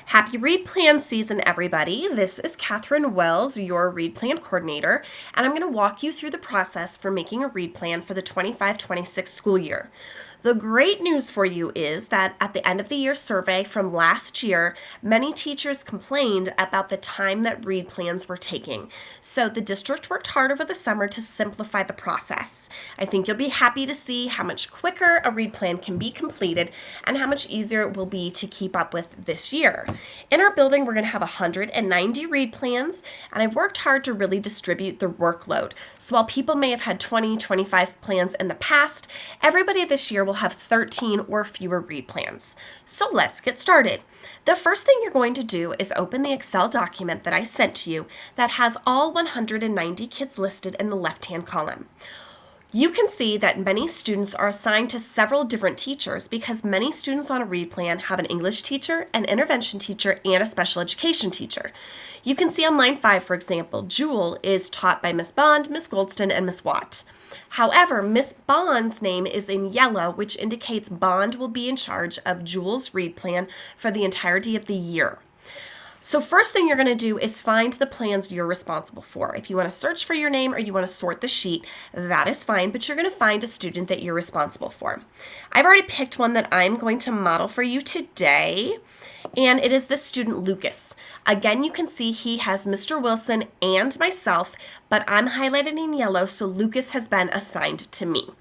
Happy Read Plan season, everybody. This is Catherine Wells, your Read Plan coordinator, and I'm going to walk you through the process for making a read plan for the 25-26 school year. The great news for you is that at the end of the year survey from last year, many teachers complained about the time that read plans were taking. So the district worked hard over the summer to simplify the process. I think you'll be happy to see how much quicker a read plan can be completed and how much easier it will be to keep up with this year. In our building, we're going to have 190 read plans, and I've worked hard to really distribute the workload. So while people may have had 20, 25 plans in the past, everybody this year will have 13 or fewer read plans. So let's get started. The first thing you're going to do is open the Excel document that I sent to you that has all 190 kids listed in the left-hand column. You can see that many students are assigned to several different teachers because many students on a read plan have an English teacher, an intervention teacher, and a special education teacher. You can see on line 5, for example, Jewel is taught by Miss Bond, Miss Goldston, and Miss Watt. However, Miss Bond's name is in yellow, which indicates Bond will be in charge of Jewel's read plan for the entirety of the year. So first thing you're going to do is find the plans you're responsible for. If you want to search for your name or you want to sort the sheet, that is fine, but you're going to find a student that you're responsible for. I've already picked one that I'm going to model for you today, and it is this student Lucas. Again, you can see he has Mr. Wilson and myself, but I'm highlighted in yellow, so Lucas has been assigned to me.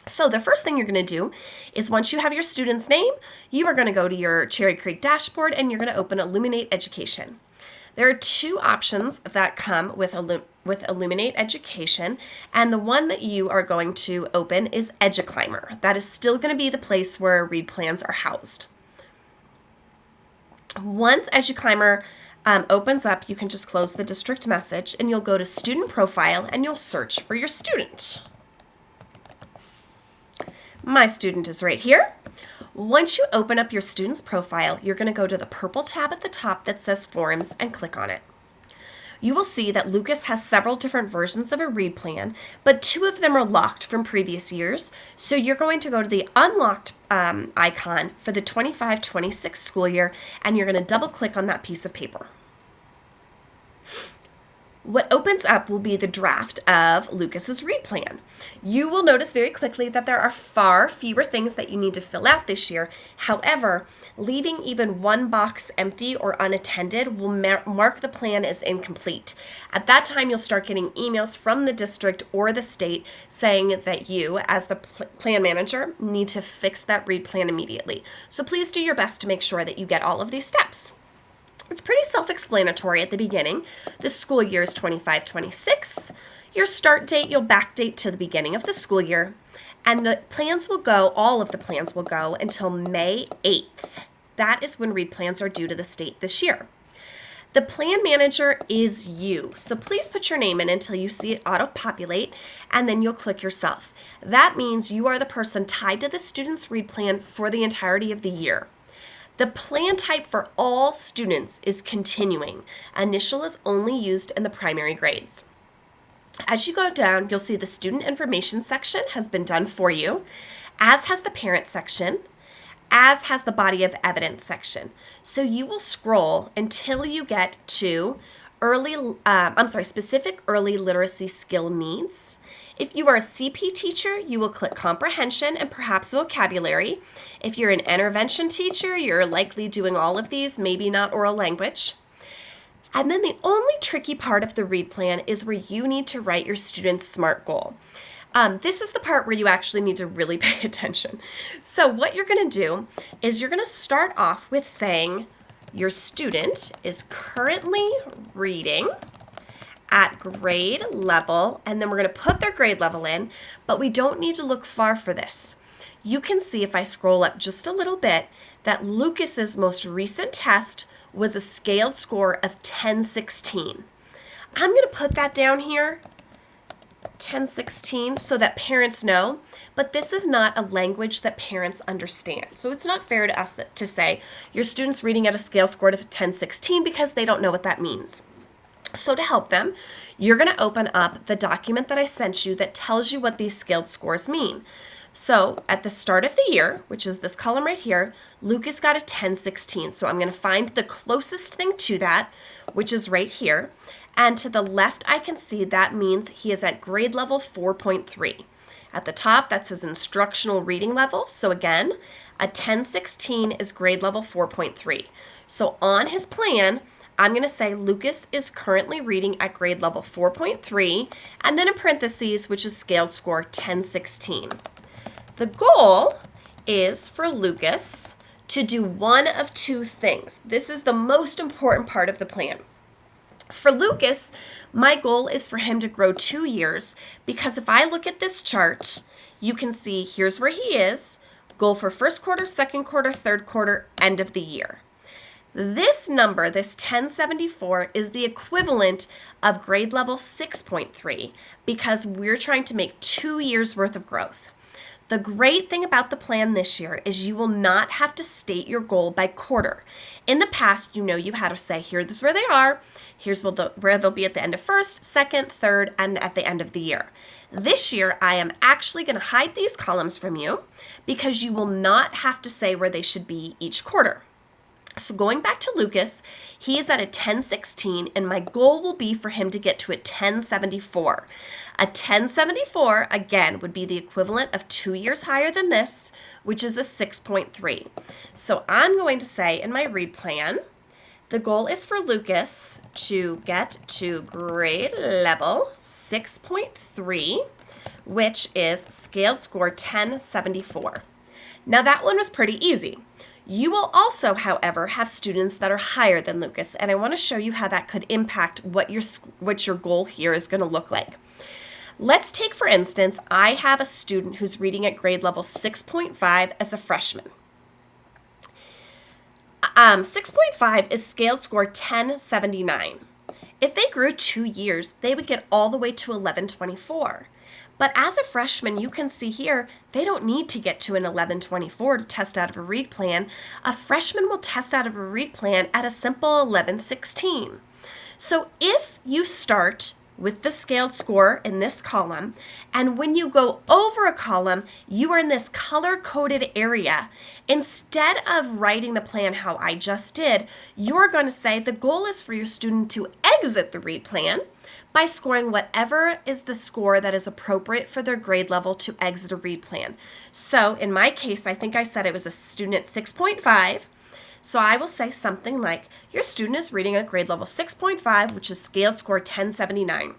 So the first thing you're going to do is once you have your student's name, you are going to go to your Cherry Creek dashboard and you're going to open Illuminate Education. There are two options that come with Illuminate Education, and the one that you are going to open is EduClimber. That is still going to be the place where read plans are housed. Once EduClimber opens up, you can just close the district message and you'll go to Student Profile and you'll search for your student. My student is right here. Once you open up your student's profile, you're going to go to the purple tab at the top that says Forms and click on it. You will see that Lucas has several different versions of a read plan, but 2 of them are locked from previous years. So you're going to go to the unlocked icon for the 25-26 school year, and you're going to double click on that piece of paper. What opens up will be the draft of Lucas's read plan. You will notice very quickly that there are far fewer things that you need to fill out this year. However, leaving even one box empty or unattended will mark the plan as incomplete. At that time, you'll start getting emails from the district or the state saying that you, as the plan manager, need to fix that read plan immediately. So please do your best to make sure that you get all of these steps. It's pretty self-explanatory at the beginning. The school year is 25-26. Your start date, you'll backdate to the beginning of the school year. And the plans will go, all of the plans will go until May 8th. That is when read plans are due to the state this year. The plan manager is you. So please put your name in until you see it auto-populate, and then you'll click yourself. That means you are the person tied to the student's read plan for the entirety of the year. The plan type for all students is continuing. Initial is only used in the primary grades. As you go down, you'll see the student information section has been done for you, as has the parent section, as has the body of evidence section. So you will scroll until you get to specific early literacy skill needs. If you are a CP teacher, you will click comprehension and perhaps vocabulary. If you're an intervention teacher, you're likely doing all of these, maybe not oral language. And then the only tricky part of the read plan is where you need to write your student's SMART goal. This is the part where you actually need to really pay attention. So what you're going to do is you're going to start off with saying your student is currently reading at grade level, and then we're going to put their grade level in, but we don't need to look far for this. You can see if I scroll up just a little bit that Lucas's most recent test was a scaled score of 1016. I'm going to put that down here, 1016, so that parents know, but this is not a language that parents understand. So it's not fair to us to say your student's reading at a scale score of 1016 because they don't know what that means. So to help them, you're going to open up the document that I sent you that tells you what these scaled scores mean. So at the start of the year, which is this column right here, Lucas got a 1016. So I'm going to find the closest thing to that, which is right here. And to the left, I can see that means he is at grade level 4.3. At the top, that's his instructional reading level. So again, a 1016 is grade level 4.3. So on his plan, I'm going to say Lucas is currently reading at grade level 4.3, and then in parentheses, which is scaled score 1016. The goal is for Lucas to do one of two things. This is the most important part of the plan. For Lucas, my goal is for him to grow 2 years, because if I look at this chart, you can see here's where he is, goal for first quarter, second quarter, third quarter, end of the year. This number, this 1074, is the equivalent of grade level 6.3 because we're trying to make 2 years worth of growth. The great thing about the plan this year is you will not have to state your goal by quarter. In the past, you had to say, here's where they are, here's where they'll be at the end of first, second, third, and at the end of the year. This year, I am actually going to hide these columns from you because you will not have to say where they should be each quarter. So going back to Lucas, he is at a 1016, and my goal will be for him to get to a 1074. A 1074, again, would be the equivalent of 2 years higher than this, which is a 6.3. So I'm going to say in my read plan, the goal is for Lucas to get to grade level 6.3, which is scaled score 1074. Now that one was pretty easy. You will also, however, have students that are higher than Lucas, and I want to show you how that could impact what your goal here is going to look like. Let's take, for instance, I have a student who's reading at grade level 6.5 as a freshman. 6.5 is scaled score 1079. If they grew 2 years, they would get all the way to 1124. But as a freshman, you can see here, they don't need to get to an 1124 to test out of a read plan. A freshman will test out of a read plan at a simple 1116. So if you start with the scaled score in this column, and when you go over a column, you are in this color-coded area. Instead of writing the plan how I just did, you're going to say the goal is for your student to exit the read plan by scoring whatever is the score that is appropriate for their grade level to exit a read plan. So in my case, I think I said it was a student at 6.5. So I will say something like, your student is reading at grade level 6.5, which is scaled score 1079.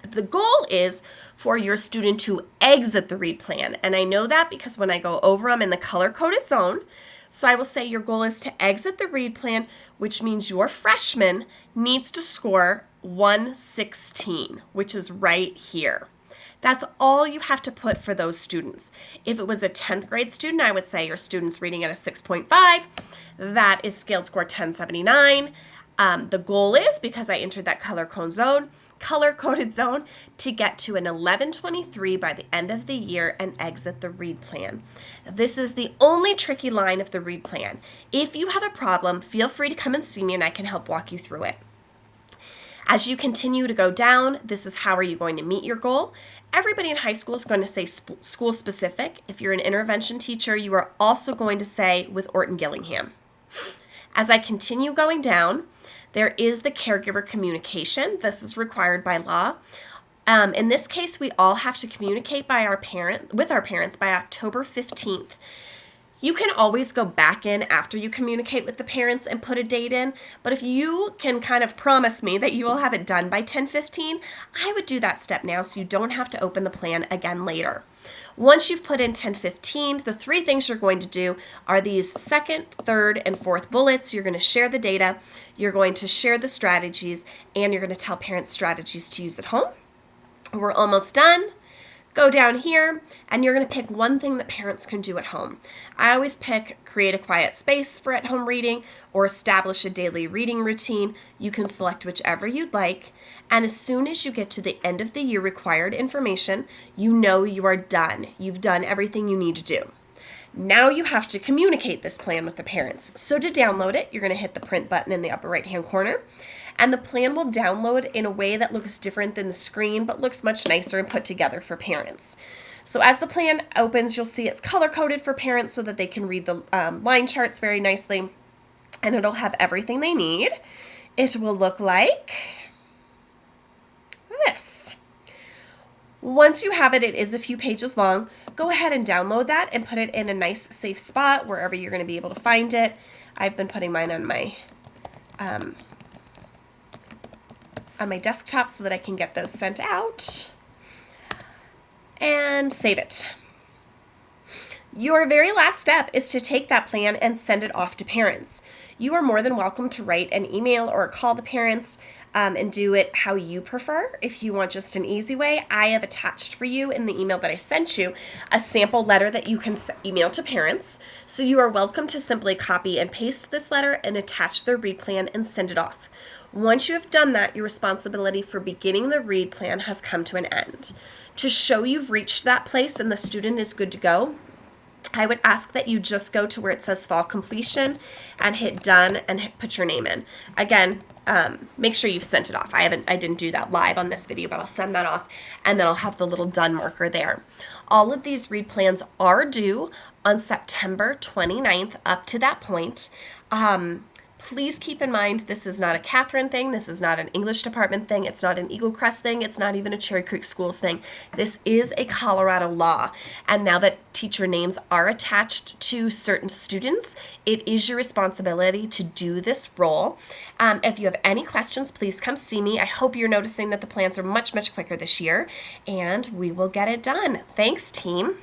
The goal is for your student to exit the read plan. And I know that because when I go over them in the color-coded zone, so I will say your goal is to exit the read plan, which means your freshman needs to score 116, which is right here. That's all you have to put for those students. If it was a 10th grade student, I would say your student's reading at a 6.5. That is scaled score 1079. The goal is, because I entered that color-coded zone, to get to an 1123 by the end of the year and exit the read plan. This is the only tricky line of the read plan. If you have a problem, feel free to come and see me and I can help walk you through it. As you continue to go down, this is how are you going to meet your goal. Everybody in high school is going to say school specific. If you're an intervention teacher, you are also going to say with Orton Gillingham. As I continue going down, there is the caregiver communication. This is required by law. In this case, we all have to communicate with our parents by October 15th. You can always go back in after you communicate with the parents and put a date in, but if you can kind of promise me that you will have it done by 10:15, I would do that step now so you don't have to open the plan again later. Once you've put in 10:15, the 3 things you're going to do are these second, third, and fourth bullets. You're going to share the data, you're going to share the strategies, and you're going to tell parents strategies to use at home. We're almost done. Go down here, and you're going to pick one thing that parents can do at home. I always pick create a quiet space for at-home reading or establish a daily reading routine. You can select whichever you'd like, and as soon as you get to the end of the year required information, you know you are done. You've done everything you need to do. Now you have to communicate this plan with the parents. So to download it, you're going to hit the print button in the upper right-hand corner, and the plan will download in a way that looks different than the screen, but looks much nicer and put together for parents. So as the plan opens, you'll see it's color-coded for parents so that they can read the line charts very nicely, and it'll have everything they need. It will look like this. Once you have it, it is a few pages long. Go ahead and download that and put it in a nice, safe spot wherever you're going to be able to find it. I've been putting mine on my desktop so that I can get those sent out. And save it. Your very last step is to take that plan and send it off to parents. You are more than welcome to write an email or call the parents and do it how you prefer. If you want just an easy way, I have attached for you in the email that I sent you a sample letter that you can email to parents. So you are welcome to simply copy and paste this letter and attach their read plan and send it off. Once you have done that, your responsibility for beginning the read plan has come to an end. To show you've reached that place and the student is good to go, I would ask that you just go to where it says fall completion and hit done and put your name in. Again, make sure you've sent it off. I didn't do that live on this video, but I'll send that off and then I'll have the little done marker there. All of these read plans are due on September 29th up to that point. Please keep in mind, this is not a Catherine thing. This is not an English department thing. It's not an Eagle Crest thing. It's not even a Cherry Creek Schools thing. This is a Colorado law. And now that teacher names are attached to certain students, it is your responsibility to do this role. If you have any questions, please come see me. I hope you're noticing that the plans are much, much quicker this year, and we will get it done. Thanks, team.